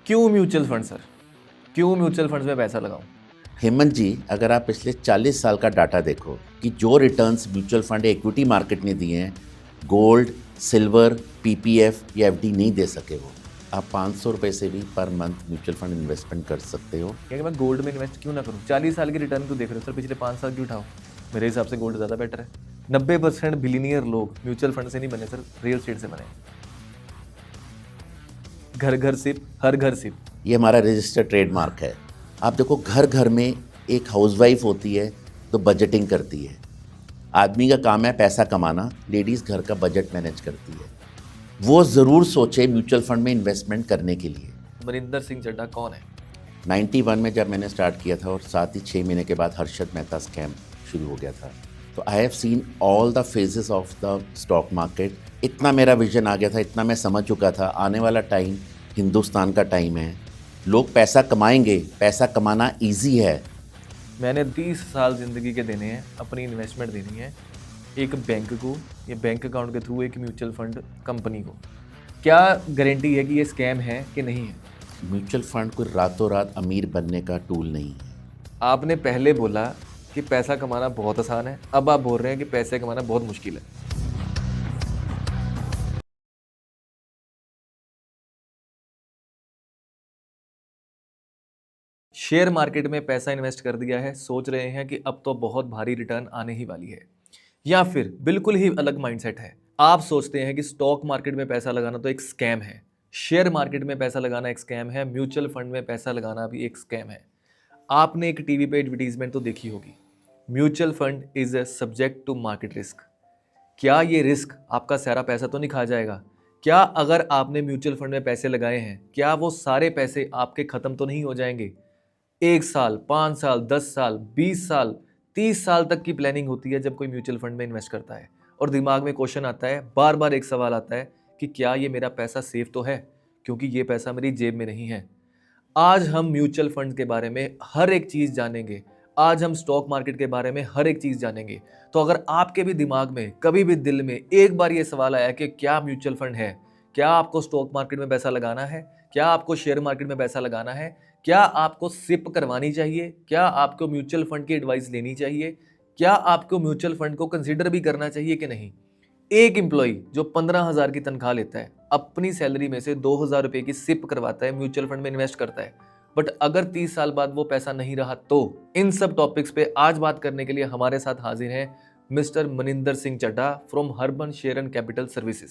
क्यों mutual fund sir? क्यों mutual funds में पैसा लगाऊं? हेमंत जी, अगर आप पिछले 40 साल का डाटा देखो कि जो returns mutual fund equity market ने दिए हैं, गोल्ड, सिल्वर, पीपीएफ या एफडी नहीं दे सके वो। आप 500 रुपये से भी per month mutual fund investment कर सकते हो। क्या मैं गोल्ड में इन्वेस्ट क्यों ना करूं? 40 साल की रिटर्न क्यों देख रहे हो सर? पिछले 5 साल क्यों उठाओ? मेरे हिसाब से गोल्ड ज़्यादा बेटर है। 90% बिलीनियर लोग म्यूचुअल फंड से नहीं बने सर, रियल स्टेट से बने। घर घर सिप, हर घर सिप। ये हमारा रजिस्टर्ड ट्रेडमार्क है। आप देखो, घर घर में एक हाउसवाइफ होती है तो बजटिंग करती है। आदमी का काम है पैसा कमाना, लेडीज़ घर का बजट मैनेज करती है। वो ज़रूर सोचे म्यूचुअल फंड में इन्वेस्टमेंट करने के लिए। मनिंदर सिंह चड्ढा कौन है? 91 में जब मैंने स्टार्ट किया था और साथ ही 6 महीने के बाद हर्षद मेहता स्कैम शुरू हो गया था। तो आई have seen all the phases of the stock market. इतना मेरा विजन आ गया था, इतना मैं समझ चुका था, आने वाला टाइम हिंदुस्तान का टाइम है। लोग पैसा कमाएंगे, पैसा कमाना ईजी है। मैंने 30 साल ज़िंदगी के देने हैं, अपनी इन्वेस्टमेंट देनी है एक बैंक को, या बैंक अकाउंट के थ्रू एक म्यूचुअल फंड कंपनी को। क्या गारंटी है कि ये स्कैम है कि नहीं है? म्यूचुअल फंड कोई रातों रात अमीर बनने का टूल नहीं है। आपने पहले बोला कि पैसा कमाना बहुत आसान है, अब आप बोल रहे हैं कि पैसे कमाना बहुत मुश्किल है। शेयर मार्केट में पैसा इन्वेस्ट कर दिया है, सोच रहे हैं कि अब तो बहुत भारी रिटर्न आने ही वाली है, या फिर बिल्कुल ही अलग माइंडसेट है। आप सोचते हैं कि स्टॉक मार्केट में पैसा लगाना तो एक स्कैम है, शेयर मार्केट में पैसा लगाना एक स्कैम है, म्यूचुअल फंड में पैसा लगाना भी एक स्कैम है। आपने एक टीवी पे एडवर्टीजमेंट तो देखी होगी, mutual fund is a subject to market risk. क्या ये रिस्क आपका सारा पैसा तो नहीं खा जाएगा? क्या अगर आपने म्यूचुअल फंड में पैसे लगाए हैं, क्या वो सारे पैसे आपके खत्म तो नहीं हो जाएंगे? 1 साल, 5 साल, 10 साल, 20 साल, 30 साल तक की प्लानिंग होती है जब कोई म्यूचुअल फंड में इन्वेस्ट करता है। और दिमाग में क्वेश्चन आता है, बार बार एक सवाल आता है कि क्या ये मेरा पैसा सेफ तो है, क्योंकि ये पैसा मेरी जेब में नहीं है। आज हम म्यूचुअल फंड के बारे में हर एक चीज़ जानेंगे, आज हम स्टॉक मार्केट के बारे में हर एक चीज़ जानेंगे। तो अगर आपके भी दिमाग में, कभी भी दिल में एक बार ये सवाल आया कि क्या म्यूचुअल फंड है, क्या आपको स्टॉक मार्केट में पैसा लगाना है, क्या आपको शेयर मार्केट में पैसा लगाना है, क्या आपको सिप करवानी चाहिए, क्या आपको म्यूचुअल फंड की एडवाइस लेनी चाहिए, क्या आपको म्यूचुअल फंड को कंसीडर भी करना चाहिए कि नहीं? एक एम्प्लॉय जो 15,000 की तनख्वाह लेता है, अपनी सैलरी में से 2,000 रुपए की सिप करवाता है, म्यूचुअल फंड में इन्वेस्ट करता है, बट अगर 30 साल बाद वो पैसा नहीं रहा तो? इन सब टॉपिक्स पे आज बात करने के लिए हमारे साथ हाजिर हैं mister Maninder Singh Chadha from Harman share and capital services,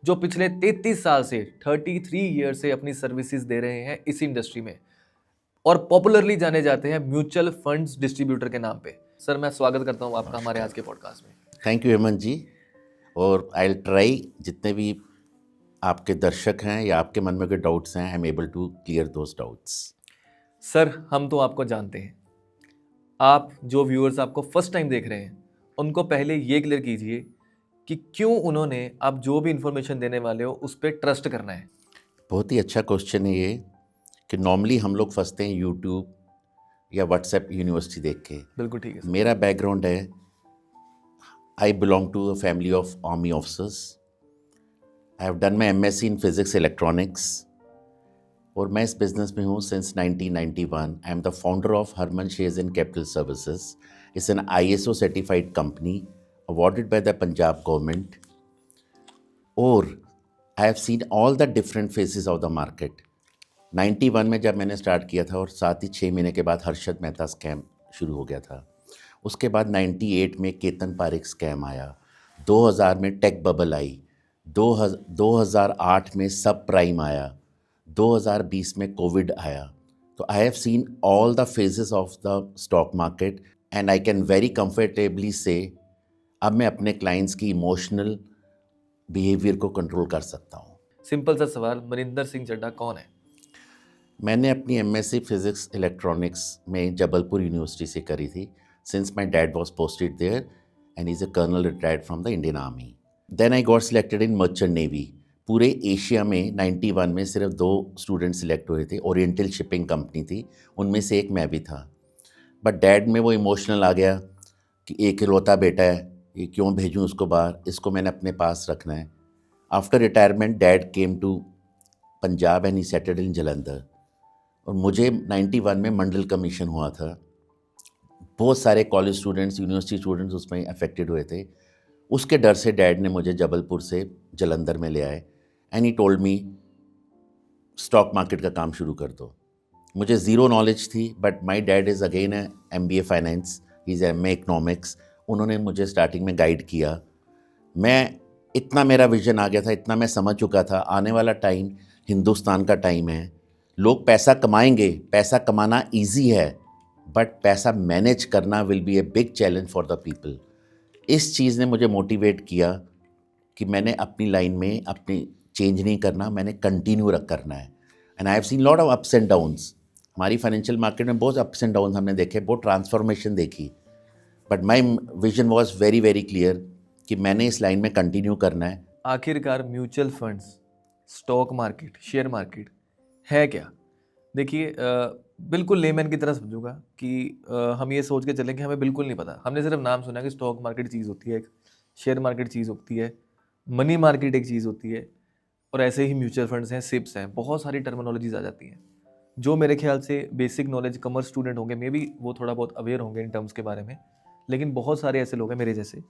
जो पिछले 33 साल से 33 ईयर से अपनी सर्विसेज दे रहे हैं इस इंडस्ट्री में, और पॉपुलरली जाने जाते हैं म्यूचुअल फंड्स डिस्ट्रीब्यूटर के नाम पे। सर, मैं स्वागत करता हूं आपका हमारे आज के पॉडकास्ट में। थैंक यू हेमंत जी। और आई विल ट्राई, जितने भी आपके दर्शक हैं या आपके मन में कोई डाउट्स हैं, I am able to clear those doubts. Sir, हम तो आपको जानते हैं, आप जो व्यूअर्स आपको फर्स्ट टाइम देख रहे हैं उनको पहले ये क्लियर कीजिए कि क्यों उन्होंने आप जो भी इंफॉर्मेशन देने वाले हो उस पर ट्रस्ट करना है। बहुत ही अच्छा क्वेश्चन है ये, कि नॉर्मली हम लोग फंसते हैं यूट्यूब या व्हाट्सएप यूनिवर्सिटी देख के। बिल्कुल ठीक है सर। मेरा बैकग्राउंड है, I belong to a family of army officers. I have done my MSc in physics electronics, और मैं इस बिज़नेस में हूँ since 1991। I am the founder of Harman shares and capital services. It's an ISO certified company awarded by the Punjab government. और I have seen all the different phases of the market. 91 में जब मैंने start किया था और साथ ही 6 महीने के बाद हर्षद मेहता स्कैम शुरू हो गया था। उसके बाद 98 में केतन पारेख स्कैम आया, 2000 में टेक बबल आई, 2008 में सब प्राइम आया, 2020 में कोविड आया। तो आई have seen all the phases of the stock market and I can very comfortably से अब मैं अपने क्लाइंट्स की इमोशनल बिहेवियर को कंट्रोल कर सकता हूँ। सिंपल सा सवाल, मनिंदर सिंह चड्ढा कौन है? मैंने अपनी MSc फिज़िक्स इलेक्ट्रॉनिक्स में जबलपुर यूनिवर्सिटी से करी थी, since my dad was posted there and is a colonel retired from the Indian army. Then I got selected in merchant navy. पूरे एशिया में 91 में सिर्फ 2 स्टूडेंट सिलेक्ट हुए थे, ओरिएंटल शिपिंग कंपनी थी, उनमें से एक मैं भी था। बट डैड में वो इमोशनल आ गया कि एक इकलौता बेटा है, ये क्यों भेजूँ उसको बाहर, इसको मैंने अपने पास रखना है। After retirement dad came to Punjab and he settled in Jalandhar. और मुझे 91 में मंडल कमीशन हुआ था। बहुत सारे कॉलेज स्टूडेंट्स, यूनिवर्सिटी स्टूडेंट्स उसमें अफेक्टेड हुए थे। उसके डर से डैड ने मुझे जबलपुर से जलंधर में ले आए and he told me stock market का काम शुरू कर दो। मुझे ज़ीरो नॉलेज थी, but my dad is again A MBA finance, he is MA economics. उन्होंने मुझे स्टार्टिंग में गाइड किया। मैं इतना मेरा विजन आ गया था, इतना मैं समझ चुका था आने वाला टाइम हिंदुस्तान का टाइम है। लोग पैसा कमाएंगे, पैसा कमाना इजी है, बट पैसा मैनेज करना will be a big challenge for the people. इस चीज़ ने मुझे मोटिवेट किया कि मैंने अपनी लाइन में अपनी चेंज नहीं करना, मैंने कंटिन्यू करना है। And I have seen lot of ups and downs. हमारी फाइनेंशियल मार्केट में बहुत अप्स एंड डाउन्स हमने देखे, बहुत ट्रांसफॉर्मेशन देखी, but my vision was very very clear कि मैंने इस लाइन में कंटिन्यू करना है। आखिरकार mutual funds, stock market, share market है क्या? देखिए, बिल्कुल लेमैन की तरह समझूंगा कि हम ये सोच के चलें कि हमें बिल्कुल नहीं पता। हमने सिर्फ नाम सुना कि स्टॉक मार्केट चीज़ होती है, शेयर मार्केट चीज़ होती है, मनी मार्केट एक चीज़ होती है, और ऐसे ही म्यूचुअल फंड्स हैं, सिप्स हैं, बहुत सारी टर्मिनोलॉजीज आ जाती हैं जो मेरे ख्याल से बेसिक नॉलेज कॉमर्स स्टूडेंट होंगे, मे बी वो थोड़ा बहुत अवेयर होंगे इन टर्म्स के बारे में, लेकिन बहुत सारे ऐसे लोग हैं मेरे जैसे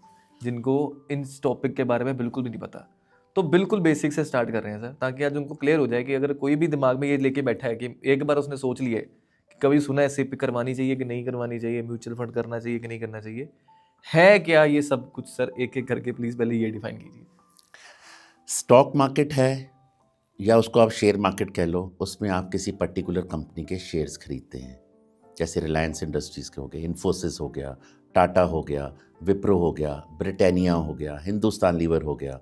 जिनको इन टॉपिक के बारे में बिल्कुल भी नहीं पता। तो बिल्कुल बेसिक से स्टार्ट कर रहे हैं सर, ताकि आज उनको क्लियर हो जाए कि अगर कोई भी दिमाग में ये लेके बैठा है कि एक बार उसने सोच लिया है कि कभी सुना है सिप करवानी चाहिए कि नहीं करवानी चाहिए, म्यूचुअल फंड करना चाहिए कि नहीं करना चाहिए, है क्या ये सब कुछ सर? एक एक करके प्लीज़ पहले ये डिफाइन कीजिए। स्टॉक मार्केट है या उसको आप शेयर मार्केट कह लो, उसमें आप किसी पर्टिकुलर कंपनी के शेयर्स खरीदते हैं। जैसे रिलायंस इंडस्ट्रीज़ के हो गए, इन्फोसिस हो गया, टाटा हो गया, विप्रो हो गया, ब्रिटानिया हो गया, हिंदुस्तान लीवर हो गया।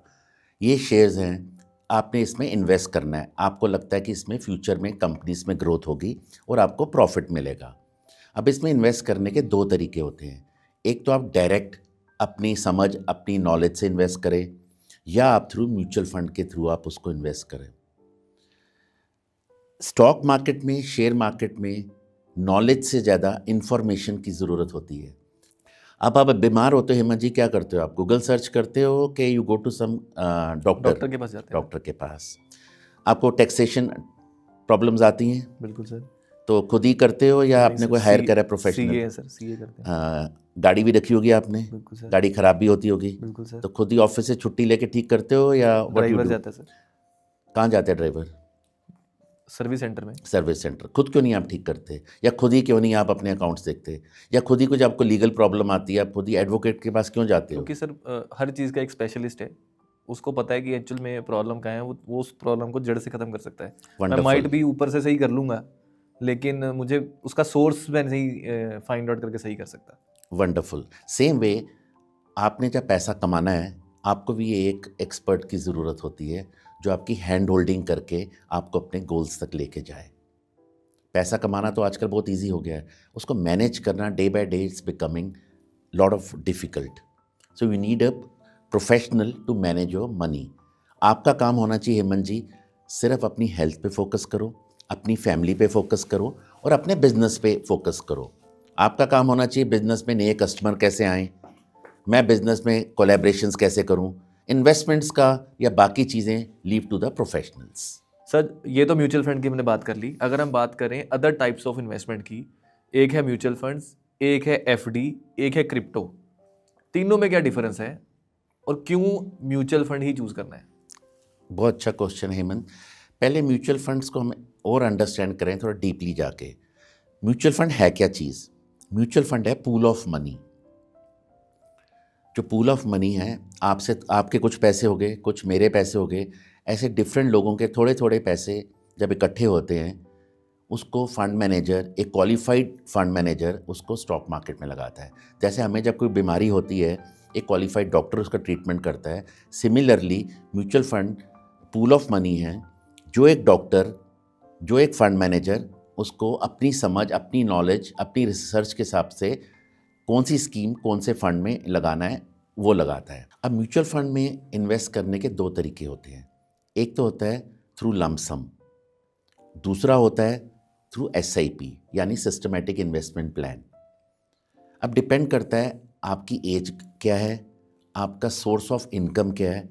ये शेयर्स हैं, आपने इसमें इन्वेस्ट करना है। आपको लगता है कि इसमें फ्यूचर में कंपनीज में ग्रोथ होगी और आपको प्रॉफिट मिलेगा। अब इसमें इन्वेस्ट करने के दो तरीके होते हैं। एक तो आप डायरेक्ट अपनी समझ, अपनी नॉलेज से इन्वेस्ट करें, या आप थ्रू म्यूचुअल फंड के थ्रू आप उसको इन्वेस्ट करें। स्टॉक मार्केट में, शेयर मार्केट में नॉलेज से ज़्यादा इंफॉर्मेशन की ज़रूरत होती है। अब आप बीमार होते हो हेमंत जी, क्या करते हो? आप गूगल सर्च करते हो कि you go to some doctor के पास जाते हैं। डॉक्टर के पास। आपको टैक्सेशन प्रॉब्लम्स आती हैं, बिल्कुल सर। तो खुद ही करते हो या आपने कोई हायर करा प्रोफेशनल? सीए है सर, सीए करते हैं। गाड़ी भी रखी होगी आपने, बिल्कुल सर। गाड़ी खराब भी होती होगी, बिल्कुल सर। तो खुद ही ऑफिस से छुट्टी लेके ठीक करते हो या व्हाट यू ड्राइवर डू? जाता है सर, कहाँ जाते हैं ड्राइवर? सर्विस सेंटर में। Service centre. खुद क्यों नहीं आप ठीक करते, या खुद ही क्यों नहीं आप अपने अकाउंट्स देखते, या खुद ही कुछ आपको लीगल प्रॉब्लम आती है आप खुद ही एडवोकेट के पास क्यों जाते हो? क्योंकि सर हर चीज़ का एक स्पेशलिस्ट है, उसको पता है कि एक्चुअल में प्रॉब्लम कहाँ है, वो उस प्रॉब्लम को जड़ से ख़त्म कर सकता है। मैं Wonderful. माइट भी ऊपर से सही कर लूँगा, लेकिन मुझे उसका सोर्स मैं नहीं फाइंड आउट करके सही कर सकता। वंडरफुल। सेम वे, आपने जब पैसा कमाना है, आपको भी एक एक्सपर्ट की ज़रूरत होती है जो आपकी हैंड होल्डिंग करके आपको अपने गोल्स तक लेके जाए। पैसा कमाना तो आजकल बहुत इजी हो गया है, उसको मैनेज करना day by day it's becoming lot of difficult. So you need a professional to manage your money. आपका काम होना चाहिए हेमंत जी, सिर्फ अपनी हेल्थ पे फोकस करो, अपनी फैमिली पे फोकस करो और अपने बिजनेस पे फोकस करो। आपका काम होना चाहिए बिजनेस में नए कस्टमर कैसे आएँ, मैं बिजनेस में कोलैबोरेशंस कैसे करूं, इन्वेस्टमेंट्स का या बाकी चीज़ें leave to the professionals. Sir ये तो म्यूचुअल फंड की हमने बात कर ली। अगर हम बात करें अदर टाइप्स ऑफ इन्वेस्टमेंट की, एक है म्यूचुअल फंड्स, एक है एफडी, एक है क्रिप्टो। तीनों में क्या डिफरेंस है और क्यों म्यूचुअल फंड ही चूज करना है? बहुत अच्छा क्वेश्चन है हेमंत। पहले म्यूचुअल फंड्स को हम और अंडरस्टैंड करें थोड़ा डीपली जाके। म्यूचुअल फंड है क्या चीज़? म्यूचुअल फंड है पूल ऑफ मनी। जो पूल ऑफ मनी है, आपसे आपके कुछ पैसे हो गए, कुछ मेरे पैसे हो गए, ऐसे डिफरेंट लोगों के थोड़े थोड़े पैसे जब इकट्ठे होते हैं, उसको फंड मैनेजर, एक क्वालिफाइड फंड मैनेजर उसको स्टॉक मार्केट में लगाता है। जैसे हमें जब कोई बीमारी होती है, एक क्वालिफाइड डॉक्टर उसका ट्रीटमेंट करता है, similarly mutual fund pool of money है जो एक डॉक्टर, जो एक फंड मैनेजर उसको अपनी समझ, अपनी नॉलेज, अपनी रिसर्च के हिसाब से कौन सी स्कीम कौन से फंड में लगाना है वो लगाता है। अब म्यूचुअल फंड में इन्वेस्ट करने के दो तरीके होते हैं। एक तो होता है थ्रू लमसम, दूसरा होता है थ्रू SIP यानी सिस्टमेटिक इन्वेस्टमेंट प्लान। अब डिपेंड करता है आपकी एज क्या है, आपका सोर्स ऑफ इनकम क्या है।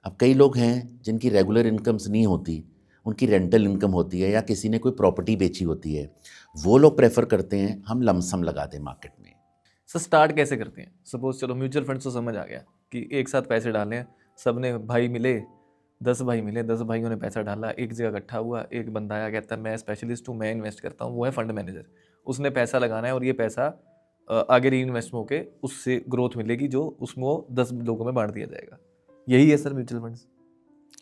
अब कई लोग हैं जिनकी रेगुलर इनकम्स नहीं होती, उनकी रेंटल इनकम होती है या किसी ने कोई प्रॉपर्टी बेची होती है, वो लोग प्रेफर करते हैं हम लमसम लगा दें मार्केट में। सर स्टार्ट कैसे करते हैं? सपोज चलो म्यूचुअल फंड तो समझ आ गया कि एक साथ पैसे डालें, सब ने भाई मिले, 10 भाई मिले, 10 भाइयों ने पैसा डाला, एक जगह इकट्ठा हुआ, एक बंदा आया कहता है मैं स्पेशलिस्ट हूँ, मैं इन्वेस्ट करता हूँ, वो है फंड मैनेजर, उसने पैसा लगाना है और ये पैसा आगे री इन्वेस्ट होकर उससे ग्रोथ मिलेगी जो उसमें वो 10 लोगों में बांट दिया जाएगा। यही है सर म्यूचुअल फंड्स?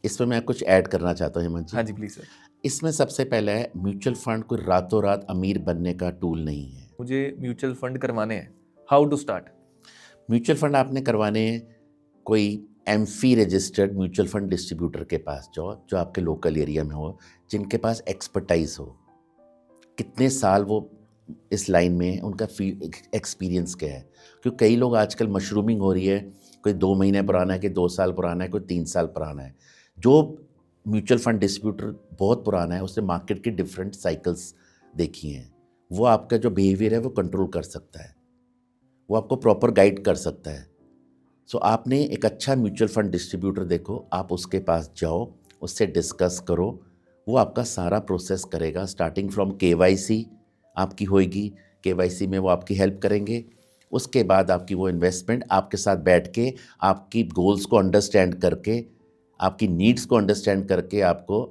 इसमें मैं कुछ ऐड करना चाहता हूँ हेमंत जी। हाँ जी प्लीज़ सर। इसमें सबसे पहले है म्यूचुअल फंड कोई रातों रात अमीर बनने का टूल नहीं है। मुझे म्यूचुअल फंड करवाने हैं, how to start? Mutual fund आपने करवाने हैं, कोई AMFI registered mutual fund distributor के पास जाओ जो आपके लोकल एरिया में हो, जिनके पास एक्सपर्टाइज हो, कितने साल वो इस लाइन में, उनका एक्सपीरियंस क्या है। क्योंकि कई लोग आजकल मशरूमिंग हो रही है, कोई 2 महीने पुराना है, कोई 2 साल पुराना है, कोई 3 साल पुराना है। जो म्यूचुअल फंड डिस्ट्रीब्यूटर बहुत पुराना है, उसने मार्केट की डिफरेंट साइकिल्स देखी हैं, वो आपका जो बिहेवियर है वो कंट्रोल कर सकता है, वो आपको प्रॉपर गाइड कर सकता है। सो आपने एक अच्छा म्यूचुअल फंड डिस्ट्रीब्यूटर देखो, आप उसके पास जाओ, उससे डिस्कस करो, वो आपका सारा प्रोसेस करेगा। स्टार्टिंग फ्रॉम केवाईसी आपकी होएगी, केवाईसी में वो आपकी हेल्प करेंगे। उसके बाद आपकी वो इन्वेस्टमेंट आपके साथ बैठ के आपकी गोल्स को अंडरस्टैंड करके, आपकी नीड्स को अंडरस्टैंड करके आपको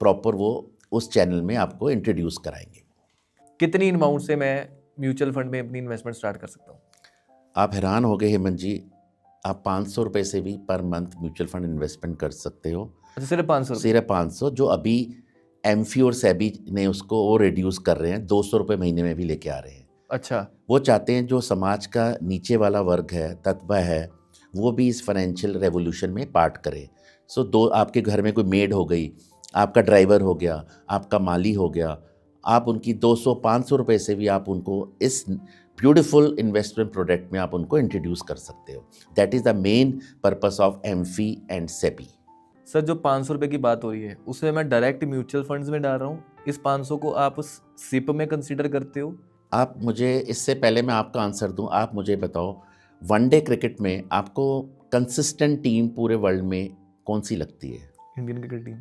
प्रॉपर वो उस चैनल में आपको इंट्रोड्यूस कराएंगे। कितनी अमाउंट से मैं म्यूचुअल फंड में अपनी इन्वेस्टमेंट स्टार्ट कर सकता हूँ? आप हैरान हो गए हेमंत जी, आप 500 रुपये से भी per month mutual fund investment कर सकते हो। अच्छा सिर्फ 500? सिर्फ 500, जो अभी एमफी और सेबी ने उसको वो रिड्यूस कर रहे हैं, 200 रुपये महीने में भी लेके आ रहे हैं। अच्छा, वो चाहते हैं जो समाज का नीचे वाला वर्ग है, ततबा है, वो भी इस फाइनेंशियल रेवोल्यूशन में पार्ट करे। सो दो, आपके घर में कोई मेड हो गई, आपका ड्राइवर हो गया, आपका माली हो गया, आप उनकी 200-500 रुपये से भी आप उनको इस ब्यूटीफुल इन्वेस्टमेंट प्रोडक्ट में आप उनको इंट्रोड्यूस कर सकते हो। That is the main purpose of AMFI and SEBI. Sir जो 500 रुपये की बात हो रही है उसमें मैं डायरेक्ट म्यूचुअल फंड्स में डाल रहा हूँ, इस 500 को आप सिप में कंसीडर करते हो? आप मुझे, इससे पहले मैं आपका आंसर दूं, आप मुझे बताओ, वनडे क्रिकेट में आपको कंसिस्टेंट टीम पूरे वर्ल्ड में कौन सी लगती है? Indian cricket team.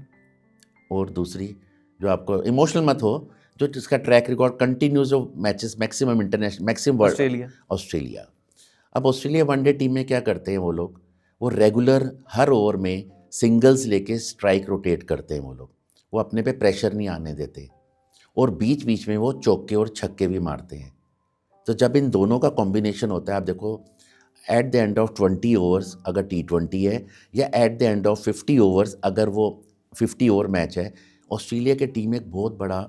और दूसरी जो आपको, इमोशनल मत हो, जो जिसका ट्रैक रिकॉर्ड कंटिन्यूस जो matches maximum international maximum world, Australia. Australia. अब ऑस्ट्रेलिया वनडे टीम में क्या करते हैं वो लोग, वो रेगुलर हर ओवर में सिंगल्स लेके स्ट्राइक रोटेट करते हैं वो लोग, वो अपने पे प्रेशर नहीं आने देते, और बीच बीच में वो चौके और छक्के भी मारते हैं। तो जब इन दोनों का कॉम्बिनेशन होता है, आप देखो at the end of 20 overs अगर T20 है, या at the end of 50 overs अगर वो 50 ओवर मैच है, ऑस्ट्रेलिया की टीम एक बहुत बड़ा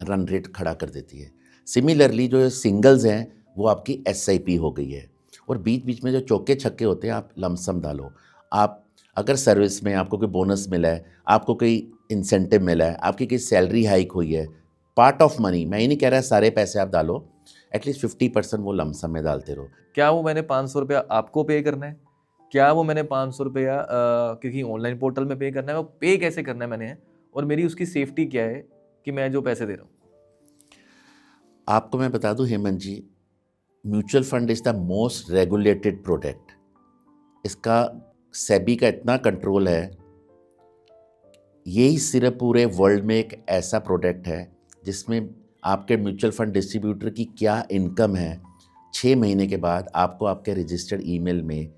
रन रेट खड़ा कर देती है। सिमिलरली जो सिंगल्स हैं वो आपकी SIP हो गई है, और बीच बीच में जो चौके छक्के होते हैं आप लमसम डालो। आप अगर सर्विस में आपको कोई बोनस मिला है, आपको कोई इंसेंटिव मिला है, आपकी कोई सैलरी हाइक हुई है, पार्ट ऑफ मनी, मैं ये नहीं कह रहा सारे पैसे आप डालो, एटलीस्ट 50% वो लमसम में डालते रहो। क्या वो मैंने 500 रुपया आपको पे करना है? क्या वो मैंने 500 रुपया किसी ऑनलाइन पोर्टल में पे करना है? वो पे कैसे करना है मैंने, और मेरी उसकी सेफ्टी क्या है कि मैं जो पैसे दे रहा हूँ? आपको मैं बता दूं Hemant ji, mutual fund is the most regulated product. इसका सेबी का इतना कंट्रोल है, यही सिर्फ पूरे वर्ल्ड में एक ऐसा प्रोडक्ट है जिसमें आपके म्यूचुअल फंड डिस्ट्रीब्यूटर की क्या इनकम है, 6 महीने के बाद आपको आपके रजिस्टर्ड ईमेल में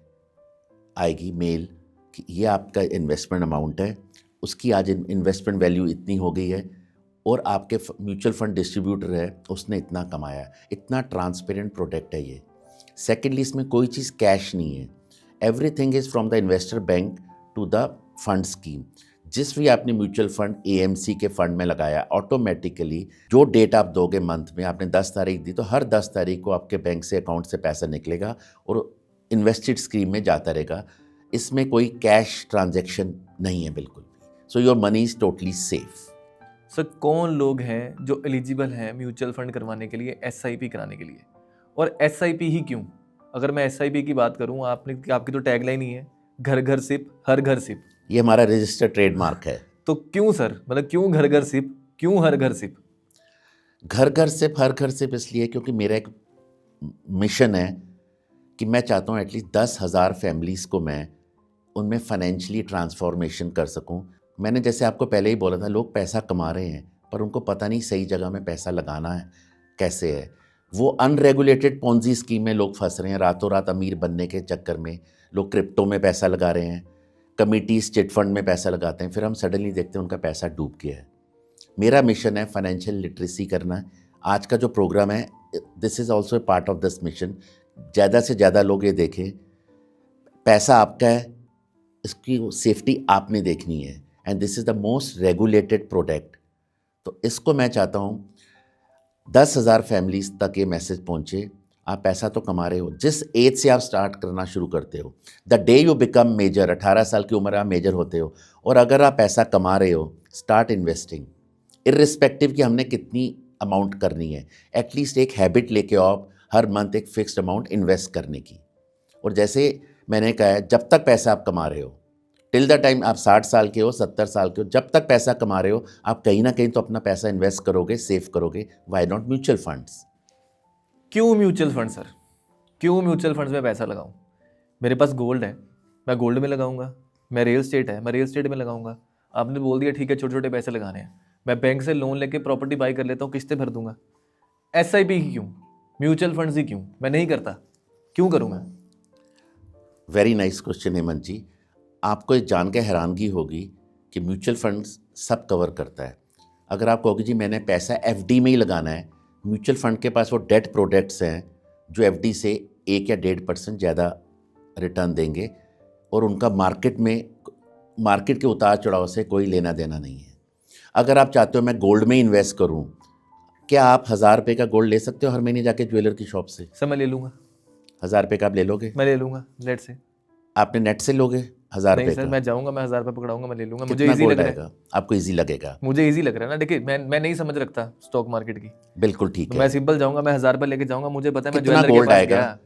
आएगी मेल कि ये आपका इन्वेस्टमेंट अमाउंट है, उसकी आज इन्वेस्टमेंट वैल्यू इतनी हो गई है, और आपके म्यूचुअल फंड डिस्ट्रीब्यूटर है उसने इतना कमाया। इतना ट्रांसपेरेंट प्रोडक्ट है ये। सेकेंडली, इसमें कोई चीज़ कैश नहीं है, everything is from the investor bank to the fund scheme. जिस भी आपने म्यूचुअल फंड AMC के फंड में लगाया, ऑटोमेटिकली जो डेट आप दोगे मंथ में, आपने 10 तारीख दी तो हर 10 तारीख को आपके बैंक से अकाउंट से पैसा निकलेगा और इन्वेस्टेड स्कीम में जाता रहेगा। इसमें कोई कैश ट्रांजैक्शन नहीं है बिल्कुल भी। So your money is totally safe. Sir कौन लोग हैं जो एलिजिबल हैं म्यूचुअल फंड करवाने के लिए, SIP कराने के लिए? और SIP ही क्यों? अगर मैं SIP की बात करूं, आपकी तो टैगलाइन ही है, घर घर सिप, हर घर सिप। ये हमारा रजिस्टर्ड ट्रेडमार्क है। तो क्यों सर, मतलब क्यों घर घर सिप, क्यों हर घर सिप? घर घर सिप, हर घर सिप इसलिए क्योंकि मेरा एक मिशन है कि मैं चाहता हूँ एटलीस्ट 10,000 फैमिलीज़ को मैं उनमें फाइनेंशियली ट्रांसफॉर्मेशन कर सकूँ, मैंने जैसे आपको पहले ही बोला था, लोग पैसा कमा रहे हैं पर उनको पता नहीं सही जगह में पैसा लगाना है कैसे है। वो अनरेगुलेटेड पोंजी स्कीम में लोग फंस रहे हैं, रातों रात अमीर बनने के चक्कर में लोग क्रिप्टो में पैसा लगा रहे हैं, कमिटीज चिट फंड में पैसा लगाते हैं, फिर हम सडनली देखते हैं उनका पैसा डूब गया है। मेरा मिशन है फाइनेंशियल लिटरेसी करना। आज का जो प्रोग्राम है, this is also a part of this mission. ज़्यादा से ज़्यादा लोग ये देखें, पैसा आपका है, इसकी सेफ्टी आपने देखनी है, and this is the most regulated product. तो इसको मैं चाहता हूँ 10,000 फैमिलीज तक ये मैसेज पहुँचे। आप पैसा तो कमा रहे हो, जिस एज से आप स्टार्ट करना शुरू करते हो, the day you become major, 18 साल की उम्र आप मेजर होते हो, और अगर आप पैसा कमा रहे हो, स्टार्ट इन्वेस्टिंग। इर्रिस्पेक्टिव कि हमने कितनी अमाउंट करनी है, एटलीस्ट एक हैबिट लेके आओ हर मंथ एक फिक्स्ड अमाउंट इन्वेस्ट करने की। और जैसे मैंने कहा है, जब तक पैसा आप कमा रहे हो, टिल द टाइम आप 60 साल के हो, 70 साल के हो, जब तक पैसा कमा रहे हो, आप कहीं ना कहीं तो अपना पैसा इन्वेस्ट करोगे, सेव करोगे। Why not mutual funds? क्यों म्यूचुअल फंड सर? क्यों म्यूचुअल फंड्स में पैसा लगाऊं? मेरे पास गोल्ड है, मैं गोल्ड में लगाऊंगा। मैं रियल एस्टेट है, मैं रियल एस्टेट में लगाऊंगा। आपने बोल दिया ठीक है, छोटे छोटे पैसे लगाने हैं, मैं बैंक से लोन लेके प्रॉपर्टी बाई कर लेता हूँ, किस्तें भर दूंगा। SIP ही क्यों? म्यूचुअल फंड्स ही क्यों? मैं नहीं करता, क्यों करूँ मैं? वेरी नाइस क्वेश्चन हेमंत जी। आपको ये जान के हैरानगी होगी कि म्यूचुअल फंड्स सब कवर करता है। अगर आप कहोगे जी मैंने पैसा FD में ही लगाना है, म्यूचुअल फंड के पास वो डेट प्रोडक्ट्स हैं जो FD से 1 या 1.5% ज़्यादा रिटर्न देंगे, और उनका मार्केट के उतार चढ़ाव से कोई लेना देना नहीं है। अगर आप चाहते हो मैं गोल्ड में इन्वेस्ट करूं, क्या आप 1,000 रुपये का गोल्ड ले सकते हो हर महीने जाके ज्वेलर की शॉप से? सर मैं ले लूँगा। 1,000 रुपये का आप ले लोगे? मैं ले लूँगा नेट से। आपने नेट से लोगे 1,000 नहीं रुपये सर, का? मैं जाऊँगा, मैं 1,000 रुपये पकड़ाऊँगा, मैं ले लूँगा। मुझे कितना ईजी लग गोल्ड रहा है, आएगा? आपको ईजी लगेगा? मुझे ईजी लग रहा है ना। देखिए मैं नहीं समझ रखता स्टॉक मार्केट की, बिल्कुल ठीक तो है। मैं सिंपल जाऊँगा, मैं 1,000 रुपये लेके जाऊँगा। मुझे पता है मैं कितना ज्वेलर के गोल्ड पास आएगा? गया,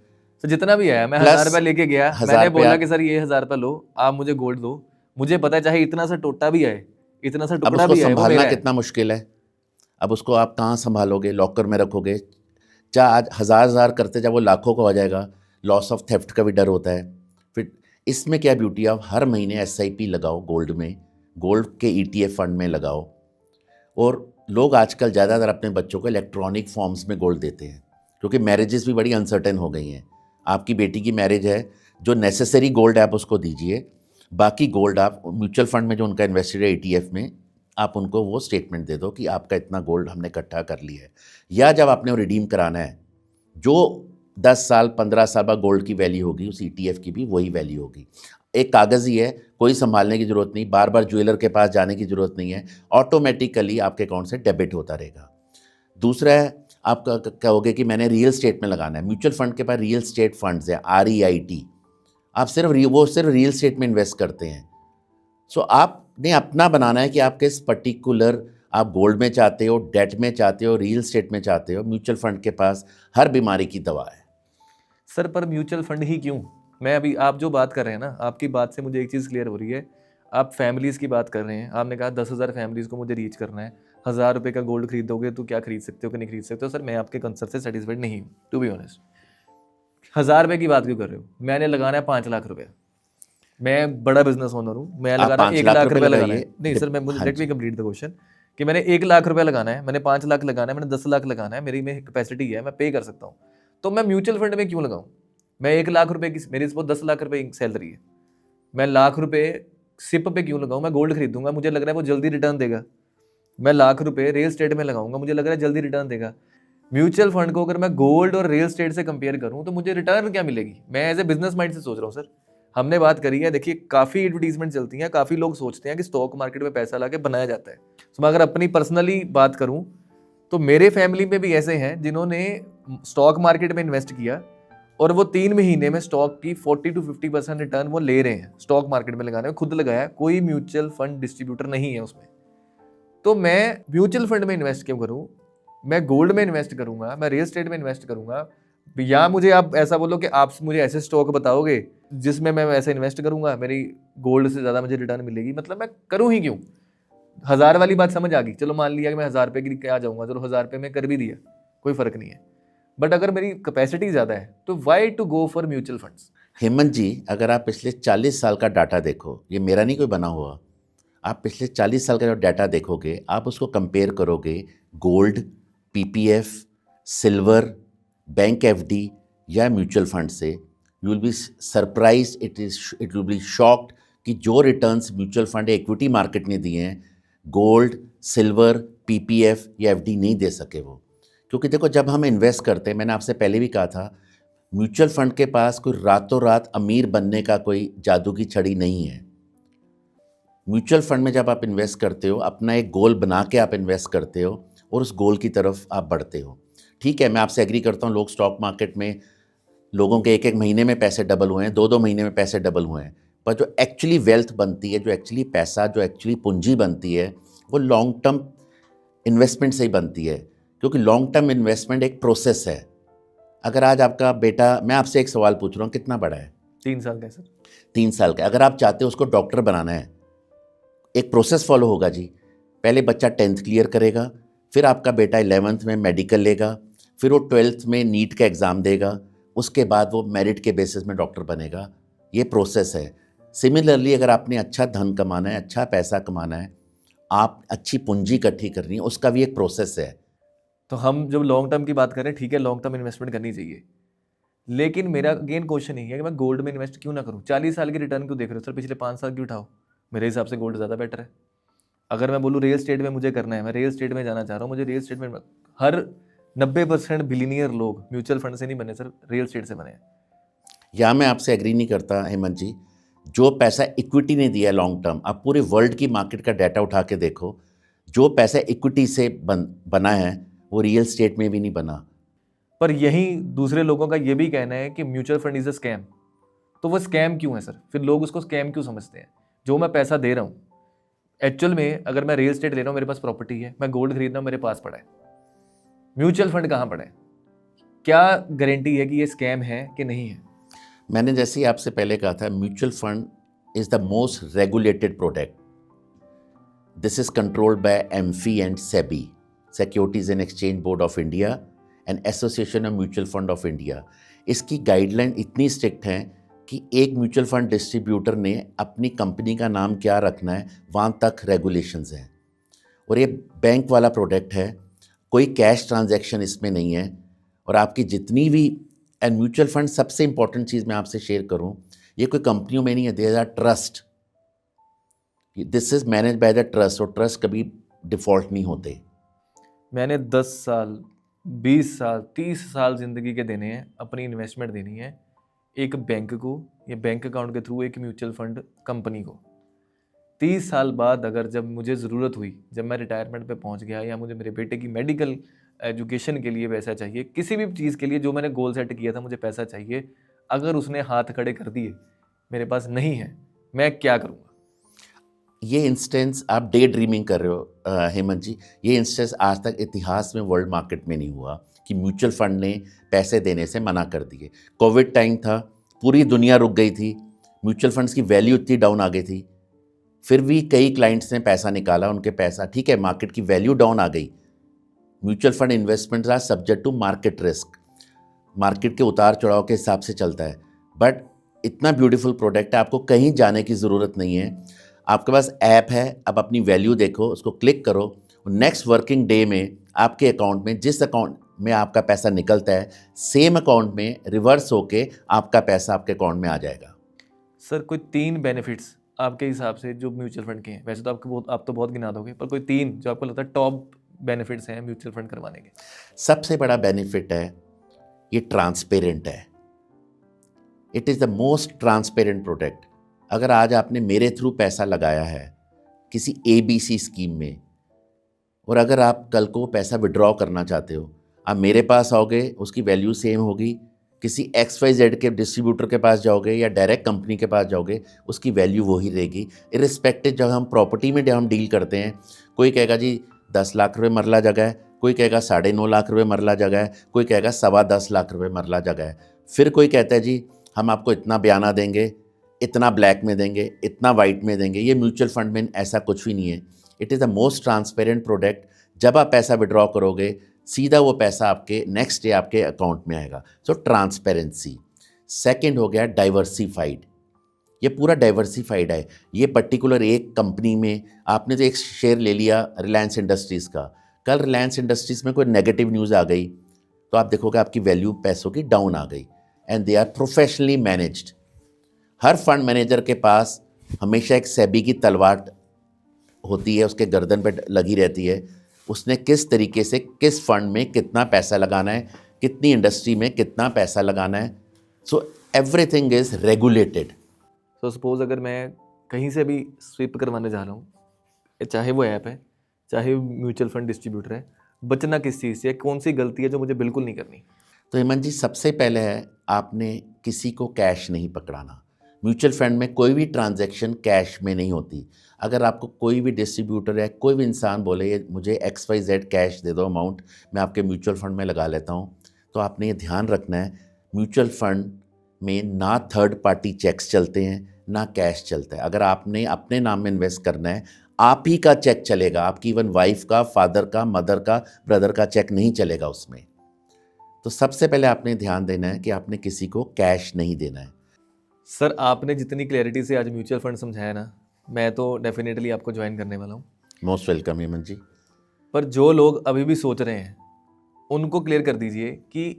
तो जितना भी आया मैं Plus 1,000 रुपये लेके गया, 1,000 मैंने रुपये बोला आप- कि सर ये 1,000 रुपये लो, आप मुझे गोल्ड दो। मुझे पता है चाहे इतना सा टोटा भी आए, इतना सा अब टुकड़ा उसको भी आए, वो संभालना मेरा है। कितना मुश्किल है। अब उसको आप कहाँ संभालोगे? लॉकर में रखोगे? चाहे आज 1,000 करते जब वो लाखों का हो जाएगा, लॉस ऑफ थेफ्ट का भी डर होता है। फिर इसमें क्या ब्यूटी है, आप हर महीने SIP लगाओ गोल्ड में, गोल्ड के ETF फंड में लगाओ। और लोग आजकल ज़्यादातर अपने बच्चों को इलेक्ट्रॉनिक फॉर्म्स में गोल्ड देते हैं, क्योंकि मैरिजेस भी बड़ी अनसर्टेन हो गई हैं। आपकी बेटी की मैरिज है, जो नेसेसरी गोल्ड है आप उसको दीजिए, बाकी गोल्ड आप म्यूचुअल फंड में जो उनका इन्वेस्टेड है ETF में, आप उनको वो स्टेटमेंट दे दो कि आपका इतना गोल्ड हमने इकट्ठा कर लिया है। या जब आपने वो रिडीम कराना है, जो 10 साल 15 साल बाद गोल्ड की वैल्यू होगी, उस ETF की भी वही वैल्यू होगी। एक कागज़ ही है, कोई संभालने की ज़रूरत नहीं, बार बार ज्वेलर के पास जाने की ज़रूरत नहीं है, ऑटोमेटिकली आपके अकाउंट से डेबिट होता रहेगा। दूसरा है, आप कहोगे कि मैंने रियल स्टेट में लगाना है। म्यूचुअल फंड के पास रियल स्टेट फंड्स हैं, REIT। आप सिर्फ रियल स्टेट में इन्वेस्ट करते हैं। सो आपने अपना बनाना है कि आप किस पर्टिकुलर, आप गोल्ड में चाहते हो, डेट में चाहते हो, रियल स्टेट में चाहते हो। म्यूचुअल फंड के पास हर बीमारी की दवा है। सर पर म्यूचुअल फंड ही क्यों? मैं अभी आप जो बात कर रहे हैं ना, आपकी बात से मुझे एक चीज़ क्लियर हो रही है। आप फैमिलीज़ की बात कर रहे हैं, आपने कहा 10,000 फैमिलीज़ को मुझे रीच करना है। 1,000 रुपये का गोल्ड खरीदोगे तो क्या खरीद सकते हो कि नहीं खरीद सकते हो? सर मैं आपके कंसेप्ट से सेटिस्फाइड नहीं हूँ, टू बी ऑनेस्ट। 1,000 रुपये की बात क्यों कर रहे हो? मैंने लगाना है 5 लाख रुपये। मैं बड़ा बिजनेस ओनर हूँ, मैं लगा रहा हूँ 1 लाख रुपये लगाना है। नहीं सर, मैं मुझे let me complete the question कि मैंने 1 लाख रुपये लगाना है, मैंने 5 लाख लगाना है, मैंने 10 लाख लगाना है, मेरी में कैपेसिटी है, मैं पे कर सकता हूँ। तो मैं म्यूचुअल फंड में क्यों लगाऊँ? मैं 1 लाख रुपये की, मेरी सपोज 10 लाख रुपये सैलरी है, मैं लाख रुपये सिप पे क्यों लगाऊँ? मैं गोल्ड खरीदूंगा, मुझे लग रहा है वो जल्दी रिटर्न देगा। मैं लाख रुपये रियल स्टेट में लगाऊंगा, मुझे लग रहा है जल्दी रिटर्न देगा। म्यूचुअल फंड को अगर मैं गोल्ड और रियल स्टेट से कंपेयर करूं तो मुझे रिटर्न क्या मिलेगी? मैं एज ए बिजनेस माइंड से सोच रहा हूं सर। हमने बात करी है, देखिए काफ़ी एडवर्टीजमेंट चलती हैं, काफ़ी लोग सोचते हैं कि स्टॉक मार्केट में पैसा ला के बनाया जाता है। तो मैं अगर अपनी पर्सनली बात करूं तो मेरे फैमिली में भी ऐसे हैं जिन्होंने स्टॉक मार्केट में इन्वेस्ट किया और वो 3 महीने में स्टॉक की 40 to 50% रिटर्न वो ले रहे हैं। स्टॉक मार्केट में लगाने में खुद लगाया, कोई म्यूचुअल फंड डिस्ट्रीब्यूटर नहीं है उसमें। तो मैं म्यूचुअल फंड में इन्वेस्ट क्यों करूं? मैं गोल्ड में इन्वेस्ट करूंगा, मैं रियल स्टेट में इन्वेस्ट करूंगा, या मुझे आप ऐसा बोलो कि आप मुझे ऐसे स्टॉक बताओगे जिसमें मैं ऐसे इन्वेस्ट करूंगा, मेरी गोल्ड से ज़्यादा मुझे रिटर्न मिलेगी। मतलब मैं करूं ही क्यों? 1,000 वाली बात समझ आ गई, चलो मान लिया कि मैं 1,000 रुपये की क्या जाऊंगा, चलो 1,000 रुपये में कर भी दिया, कोई फ़र्क नहीं है। बट अगर मेरी कैपेसिटी ज़्यादा है तो why to go for mutual funds? Hemant ji, अगर आप पिछले 40 साल का डाटा देखो, ये मेरा नहीं कोई बना हुआ, आप पिछले 40 साल का जो डाटा देखोगे, आप उसको कंपेयर करोगे gold, PPF, silver, bank FD या म्यूचुअल फंड से, you will be surprise, it will be shocked कि जो returns mutual fund equity market ने दिए हैं, गोल्ड, सिल्वर, पीपीएफ या एफडी नहीं दे सके वो। क्योंकि देखो, जब हम इन्वेस्ट करते हैं, मैंने आपसे पहले भी कहा था, म्यूचुअल फंड के पास कोई रातों रात अमीर बनने का कोई जादू की छड़ी नहीं है। म्यूचुअल फंड में जब आप इन्वेस्ट करते हो, अपना एक गोल बना के आप इन्वेस्ट करते हो और उस गोल की तरफ आप बढ़ते हो। ठीक है, मैं आपसे एग्री करता हूँ, लोग स्टॉक मार्केट में लोगों के एक एक महीने में पैसे डबल हुए हैं, दो दो महीने में पैसे डबल हुए हैं, पर जो एक्चुअली वेल्थ बनती है, जो एक्चुअली पैसा, जो एक्चुअली पूंजी बनती है, वो लॉन्ग टर्म इन्वेस्टमेंट से ही बनती है। क्योंकि लॉन्ग टर्म इन्वेस्टमेंट एक प्रोसेस है। अगर आज आपका बेटा, मैं आपसे एक सवाल पूछ रहा हूँ, कितना बड़ा है? 3 साल का है सर। 3 साल का। अगर आप चाहते हो उसको डॉक्टर बनाना है, एक प्रोसेस फॉलो होगा जी। पहले बच्चा 10th क्लियर करेगा, फिर आपका बेटा 11th में मेडिकल लेगा, फिर वो 12th में नीट का एग्ज़ाम देगा, उसके बाद वो मेरिट के बेसिस में डॉक्टर बनेगा। ये प्रोसेस है। सिमिलरली, अगर आपने अच्छा धन कमाना है, अच्छा पैसा कमाना है, आप अच्छी पूंजी इकट्ठी करनी है, उसका भी एक प्रोसेस है। तो हम जब लॉन्ग टर्म की बात करें, ठीक है, लॉन्ग टर्म इन्वेस्टमेंट करनी चाहिए, लेकिन मेरा अगेन क्वेश्चन यही है कि मैं गोल्ड में इन्वेस्ट क्यों ना करूं? 40 साल की रिटर्न क्यों देख रहे हो सर? पिछले 5 साल की उठाओ। मेरे हिसाब से गोल्ड ज़्यादा बेटर है। अगर मैं बोलूँ रियल एस्टेट में मुझे करना है, मैं रियल एस्टेट में जाना चाह रहा हूँ, मुझे रियल एस्टेट में हर 90% बिलीनियर लोग म्यूचुअल फंड से नहीं बने सर, रियल एस्टेट से बने हैं। यहाँ मैं आपसे एग्री नहीं करता हेमंत जी। जो पैसा इक्विटी ने दिया है लॉन्ग टर्म, आप पूरे वर्ल्ड की मार्केट का डाटा उठा के देखो, जो पैसा इक्विटी से बना है वो रियल एस्टेट में भी नहीं बना। पर यही दूसरे लोगों का ये भी कहना है कि mutual fund is a scam. तो वो स्कैम क्यों है सर? फिर लोग उसको स्कैम क्यों समझते हैं? जो मैं पैसा दे रहा हूँ, एक्चुअल में अगर मैं रियल एस्टेट ले रहा हूँ, मेरे पास प्रॉपर्टी है, मैं गोल्ड खरीद रहा हूँ, मेरे पास पड़ा है, म्यूचुअल फंड कहाँ पड़ा है? क्या गारंटी है कि ये स्कैम है कि नहीं है? मैंने जैसे ही आपसे पहले कहा था, mutual fund is the most regulated product. This is controlled by AMFI and SEBI, securities and exchange board of India and association of mutual fund of India. इसकी गाइडलाइन इतनी स्ट्रिक्ट हैं कि एक म्यूचुअल फंड डिस्ट्रीब्यूटर ने अपनी company का नाम क्या रखना है, वहाँ तक रेगुलेशंस हैं। और ये बैंक वाला प्रोडक्ट है, कोई कैश ट्रांजैक्शन इसमें नहीं है। और आपकी जितनी भी, एंड म्यूचुअल फंड सबसे इंपॉर्टेंट चीज़ मैं आपसे शेयर करूं, ये कोई कंपनियों में नहीं है, there are trust, this is manage by the trust, और ट्रस्ट कभी डिफॉल्ट नहीं होते। मैंने 10 साल, 20 साल, 30 साल ज़िंदगी के देने हैं, अपनी इन्वेस्टमेंट देनी है एक बैंक को, या बैंक अकाउंट के थ्रू एक म्यूचुअल फंड कंपनी को। 30 साल बाद अगर जब मुझे ज़रूरत हुई, जब मैं रिटायरमेंट पे पहुंच गया, या मुझे मेरे बेटे की मेडिकल एजुकेशन के लिए पैसा चाहिए, किसी भी चीज़ के लिए जो मैंने गोल सेट किया था, मुझे पैसा चाहिए, अगर उसने हाथ खड़े कर दिए, मेरे पास नहीं है, मैं क्या करूँगा? ये इंस्टेंस आप डे ड्रीमिंग कर रहे हो हेमंत जी। ये इंस्टेंस आज तक इतिहास में वर्ल्ड मार्केट में नहीं हुआ कि म्यूचुअल फंड ने पैसे देने से मना कर दिए। कोविड टाइम था, पूरी दुनिया रुक गई थी, म्यूचुअल फंड्स की वैल्यू इतनी डाउन आ गई थी, फिर भी कई क्लाइंट्स ने पैसा निकाला, उनके पैसा, ठीक है, मार्केट की वैल्यू डाउन आ गई। Mutual fund investments are subject to market risk, market के उतार चढ़ाव के हिसाब से चलता है। बट इतना ब्यूटीफुल प्रोडक्ट है, आपको कहीं जाने की ज़रूरत नहीं है, आपके पास ऐप है, आप अपनी वैल्यू देखो, उसको क्लिक करो, नेक्स्ट वर्किंग डे में आपके अकाउंट में, जिस अकाउंट में आपका पैसा निकलता है, सेम अकाउंट में रिवर्स होके आपका पैसा आपके अकाउंट में आ जाएगा। सर, कोई 3 बेनिफिट्स आपके हिसाब से जो म्यूचुअल फंड के हैं, वैसे तो आप तो बहुत गिना दोगे, पर कोई 3 जो आपको लगता है टॉप बेनिफिट्स हैं म्यूचुअल फंड करवाने के? सबसे बड़ा बेनिफिट है, ये ट्रांसपेरेंट है। It is the most transparent product. अगर आज आपने मेरे थ्रू पैसा लगाया है किसी ABC स्कीम में, और अगर आप कल को पैसा विड्रॉ करना चाहते हो, आप मेरे पास आओगे, उसकी वैल्यू सेम होगी, किसी XYZ के डिस्ट्रीब्यूटर के पास जाओगे या डायरेक्ट कंपनी के पास जाओगे, उसकी वैल्यू वही रहेगी। इरिस्पेक्टिव, जब हम प्रॉपर्टी में हम डील करते हैं, कोई कहेगा जी 10 लाख रुपये मरला जगह है, कोई कहेगा 9.5 लाख रुपये मरला जगह है, कोई कहेगा 10.25 लाख रुपये मरला जगह है, फिर कोई कहता है जी हम आपको इतना बयाना देंगे, इतना ब्लैक में देंगे, इतना वाइट में देंगे। ये म्यूचुअल फंड में ऐसा कुछ भी नहीं है। It is the most transparent product. जब आप पैसा विड्रॉ करोगे, सीधा वो पैसा आपके नेक्स्ट डे आपके अकाउंट में आएगा। सो ट्रांसपेरेंसी। सेकंड हो गया डाइवर्सिफाइड। ये पूरा डाइवर्सिफाइड है। ये पर्टिकुलर एक कंपनी में आपने तो एक शेयर ले लिया रिलायंस इंडस्ट्रीज़ का, कल रिलायंस इंडस्ट्रीज़ में कोई नेगेटिव न्यूज़ आ गई तो आप देखोगे आपकी वैल्यू पैसों की डाउन आ गई। And they are professionally managed. हर फंड मैनेजर के पास हमेशा एक सेबी की तलवार होती है, उसके गर्दन पे लगी रहती है। उसने किस तरीके से किस फंड में कितना पैसा लगाना है, कितनी इंडस्ट्री में कितना पैसा लगाना है। So everything is regulated. So suppose अगर मैं कहीं से भी स्विप करवाने जा रहा हूँ, चाहे वो ऐप है चाहे वो म्यूचुअल फंड डिस्ट्रीब्यूटर है, बचना किस चीज़ से, कौन सी गलती है जो मुझे बिल्कुल नहीं करनी? तो हेमंत जी, सबसे पहले है आपने किसी को कैश नहीं पकड़ाना। म्यूचुअल फंड में कोई भी ट्रांजैक्शन कैश में नहीं होती। अगर आपको कोई भी डिस्ट्रीब्यूटर है, कोई भी इंसान बोले ये मुझे XYZ कैश दे दो अमाउंट, मैं आपके म्यूचुअल फंड में लगा लेता हूँ, तो आपने ये ध्यान रखना है म्यूचुअल फंड में ना थर्ड पार्टी चेक्स चलते हैं ना कैश चलता है। अगर आपने अपने नाम में इन्वेस्ट करना है, आप ही का चेक चलेगा, आपकी इवन वाइफ का, फादर का, मदर का, ब्रदर का चेक नहीं चलेगा उसमें। तो सबसे पहले आपने ध्यान देना है कि आपने किसी को कैश नहीं देना है। सर आपने जितनी क्लैरिटी से आज म्यूचुअल फंड समझाया ना, मैं तो डेफिनेटली आपको ज्वाइन करने वाला हूँ। मोस्ट वेलकम हेमंत जी। पर जो लोग अभी भी सोच रहे हैं उनको क्लियर कर दीजिए कि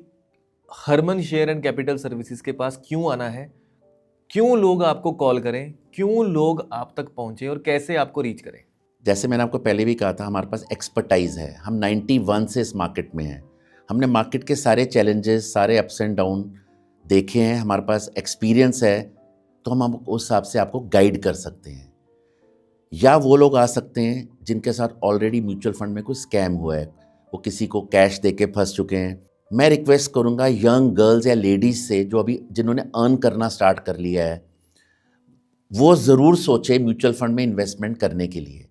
Harman share and capital services के पास क्यों आना है, क्यों लोग आपको कॉल करें, क्यों लोग आप तक पहुंचे और कैसे आपको रीच करें। जैसे मैंने आपको पहले भी कहा था, हमारे पास एक्सपर्टाइज है। हम 91 से इस मार्केट में हैं। हमने मार्केट के सारे चैलेंजेस, सारे अप्स एंड डाउन देखे हैं। हमारे पास एक्सपीरियंस है, तो हम उस हिसाब से आपको गाइड कर सकते हैं। या वो लोग आ सकते हैं जिनके साथ ऑलरेडी म्यूचुअल फंड में कोई स्कैम हुआ है, वो किसी को कैश दे के फंस चुके हैं। मैं रिक्वेस्ट करूँगा यंग गर्ल्स या लेडीज़ से जो अभी जिन्होंने अर्न करना स्टार्ट कर लिया है, वो ज़रूर सोचे म्यूचुअल फंड में इन्वेस्टमेंट करने के लिए।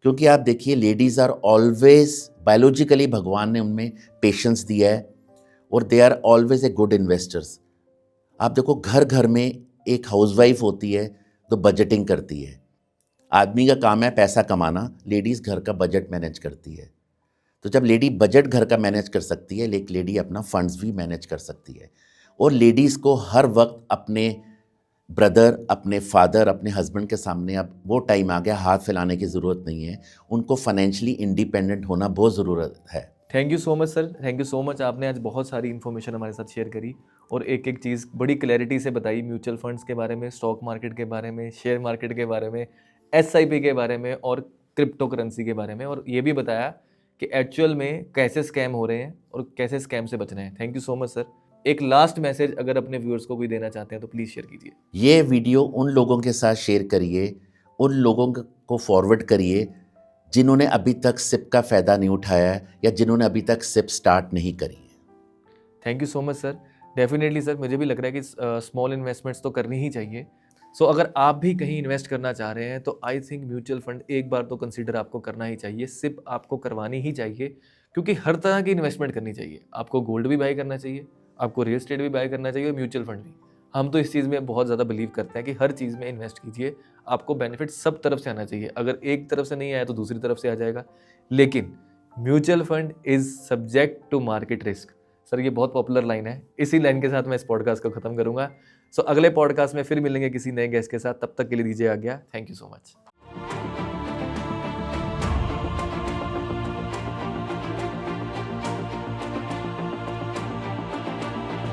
क्योंकि आप देखिए, लेडीज़ आर ऑलवेज, बायोलॉजिकली भगवान ने उनमें पेशेंस दिया है और they are always a good investors. आप देखो, घर घर में एक हाउसवाइफ होती है तो बजटिंग करती है। आदमी का काम है पैसा कमाना, लेडीज़ घर का बजट मैनेज करती है। तो जब लेडी बजट घर का मैनेज कर सकती है, एक लेडी अपना फंड्स भी मैनेज कर सकती है। और लेडीज़ को हर वक्त अपने ब्रदर, अपने फादर, अपने हस्बैंड के सामने अब वो टाइम आ गया, हाथ फैलाने की ज़रूरत नहीं है। उनको फाइनेंशियली इंडिपेंडेंट होना बहुत ज़रूरत है। Thank you so much sir, thank you so much. आपने आज बहुत सारी इन्फॉर्मेशन हमारे साथ शेयर करी और एक एक चीज़ बड़ी क्लैरिटी से बताई, म्यूचुअल फंड्स के बारे में, स्टॉक मार्केट के बारे में, शेयर मार्केट के बारे में, SIP के बारे में और क्रिप्टो करेंसी के बारे में, और ये भी बताया कि एक्चुअल में कैसे स्कैम हो रहे हैं और कैसे स्कैम से बचना है। Thank you so much sir. एक लास्ट मैसेज अगर अपने व्यूअर्स को कोई देना चाहते हैं तो प्लीज़ शेयर कीजिए। ये वीडियो उन लोगों के साथ शेयर करिए, उन लोगों को फॉरवर्ड करिए जिन्होंने अभी तक सिप का फ़ायदा नहीं उठाया है या जिन्होंने अभी तक सिप स्टार्ट नहीं करी है। Thank you so much sir. Definitely sir, मुझे भी लग रहा है कि स्मॉल इन्वेस्टमेंट्स तो करनी ही चाहिए। सो अगर आप भी कहीं इन्वेस्ट करना चाह रहे हैं तो आई थिंक म्यूचुअल फंड एक बार तो कंसीडर आपको करना ही चाहिए, सिप आपको करवानी ही चाहिए, क्योंकि हर तरह की इन्वेस्टमेंट करनी चाहिए। आपको गोल्ड भी बाय करना चाहिए, आपको रियल एस्टेट भी बाय करना चाहिए और म्यूचुअल फंड भी। हम तो इस चीज़ में बहुत ज़्यादा बिलीव करते हैं कि हर चीज़ में इन्वेस्ट कीजिए, आपको बेनिफिट सब तरफ से आना चाहिए। अगर एक तरफ से नहीं आया तो दूसरी तरफ से आ जाएगा। लेकिन mutual fund is subject to market risk. Sir ये बहुत पॉपुलर लाइन है, इसी लाइन के साथ मैं इस पॉडकास्ट को खत्म करूंगा। सो अगले पॉडकास्ट में फिर मिलेंगे किसी नए गेस्ट के साथ, तब तक के लिए दीजिए आज्ञा। Thank you so much.